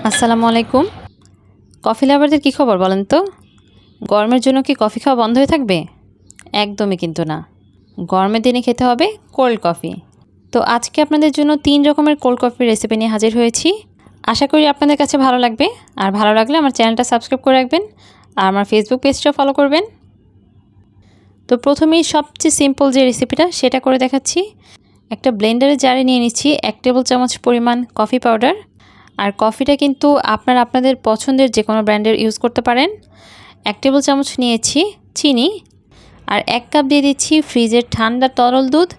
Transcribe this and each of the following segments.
আসসালামু আলাইকুম। কফি লাভারদের কী খবর বলেন তো? গরমের জন্য কি কফি খাওয়া বন্ধ হয়ে থাকবে? একদমই কিন্তু না। গরমের দিনে খেতে হবে কোল্ড কফি। তো আজকে আপনাদের জন্য 3 রকমের কোল্ড কফির রেসিপি নিয়ে হাজির হয়েছি। আশা করি আপনাদের কাছে ভালো লাগবে। আর ভালো লাগলে আমার চ্যানেলটা সাবস্ক্রাইব করে রাখবেন আর আমার ফেসবুক পেজটাও ফলো করবেন। তো প্রথমেই সবচেয়ে সিম্পল যে রেসিপিটা সেটা করে দেখাচ্ছি। একটা ব্লেন্ডারের জারে নিয়ে নিচ্ছি 1 টেবিল চামচ পরিমাণ কফি পাউডার। আর কফিটা কিন্তু আপনাদের পছন্দের যে কোনো ব্র্যান্ডের ইউজ করতে পারেন। 1 টেবিল চামচ নিয়েছি চিনি আর 1 কাপ দিয়ে দিচ্ছি ফ্রিজের ঠান্ডা তরল দুধ,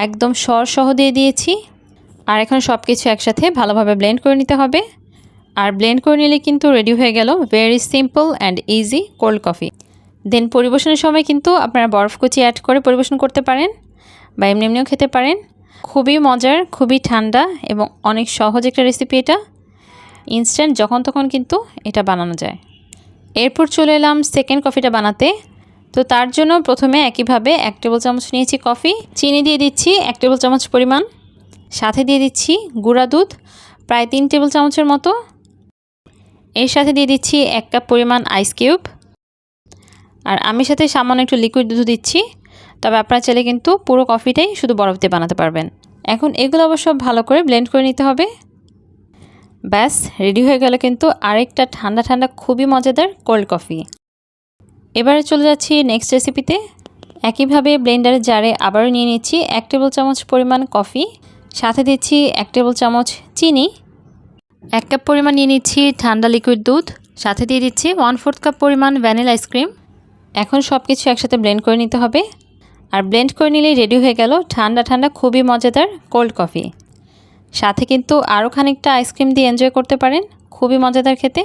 একদম সহ দিয়ে দিয়েছি। আর এখন সব কিছু একসাথে ভালোভাবে ব্লেন্ড করে নিতে হবে। আর ব্লেন্ড করে নিলে কিন্তু রেডি হয়ে গেল very simple and easy cold coffee. Then পরিবেশনের সময় কিন্তু আপনারা বরফ কুচি অ্যাড করে পরিবেশন করতে পারেন বা এমনিও খেতে পারেন। খুবই মজার, খুবই ঠান্ডা এবং অনেক সহজ একটা রেসিপি এটা। ইনস্ট্যান্ট যখন তখন কিন্তু এটা বানানো যায়। এরপর চলে এলাম সেকেন্ড কফিটা বানাতে। তো তার জন্য প্রথমে একইভাবে 1 টেবিল চামচ নিয়েছি কফি, চিনি দিয়ে দিচ্ছি 1 টেবিল চামচ পরিমাণ, সাথে দিয়ে দিচ্ছি গুঁড়া দুধ প্রায় 3 টেবিল চামচের মতো। এর সাথে দিয়ে দিচ্ছি 1 কাপ পরিমাণ আইস কিউব। আর আমি সাথে সামান্য একটু লিকুইড দুধ দিচ্ছি, তবে আপনারা চাইলে কিন্তু পুরো কফিটাই শুধু বরফ দিয়ে বানাতে পারবেন। এখন এগুলো অবশ্য ভালো করে ব্লেন্ড করে নিতে হবে। ব্যাস রেডি হয়ে গেল কিন্তু আরেকটা ঠান্ডা ঠান্ডা খুবই মজাদার কোল্ড কফি। এবারে চলে যাচ্ছি নেক্সট রেসিপিতে। একইভাবে ব্লেন্ডারের জারে আবারও নিয়ে নিচ্ছি 1 টেবিল চামচ পরিমাণ কফি, সাথে দিচ্ছি 1 টেবিল চামচ চিনি, 1 কাপ পরিমাণ নিয়ে নিচ্ছি ঠান্ডা লিকুইড দুধ, সাথে দিয়ে দিচ্ছি 1/4 কাপ পরিমাণ ভ্যানিলা আইসক্রিম। এখন সব কিছু একসাথে ব্লেন্ড করে নিতে হবে। আর ব্লেন্ড করে নিলেই রেডি হয়ে গেল ঠান্ডা ঠান্ডা খুবই মজাদার কোল্ড কফি। সাথে কিন্তু আরও খানিকটা আইসক্রিম দিয়ে এনজয় করতে পারেন, খুবই মজাদার খেতে।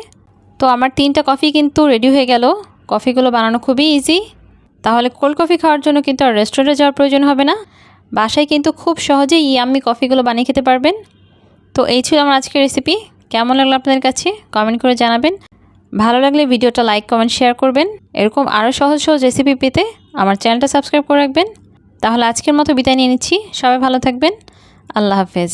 তো আমার 3টা কফি কিন্তু রেডি হয়ে গেল। কফিগুলো বানানো খুবই ইজি। তাহলে কোল্ড কফি খাওয়ার জন্য কিন্তু আর রেস্টুরেন্টে যাওয়ার প্রয়োজন হবে না। বাসায় কিন্তু খুব সহজেই ইয়াম্মি কফিগুলো বানিয়ে খেতে পারবেন। তো এই ছিল আমার আজকের রেসিপি। কেমন লাগলো আপনাদের কাছে কমেন্ট করে জানাবেন। ভালো লাগলে ভিডিওটা লাইক কমেন্ট শেয়ার করবেন। এরকম আরও সহজ সহজ রেসিপি পেতে আমার চ্যানেলটা সাবস্ক্রাইব করে রাখবেন। তাহলে আজকের মতো বিদায় নিয়ে নিচ্ছি। সবাই ভালো থাকবেন। আল্লাহ হাফেজ।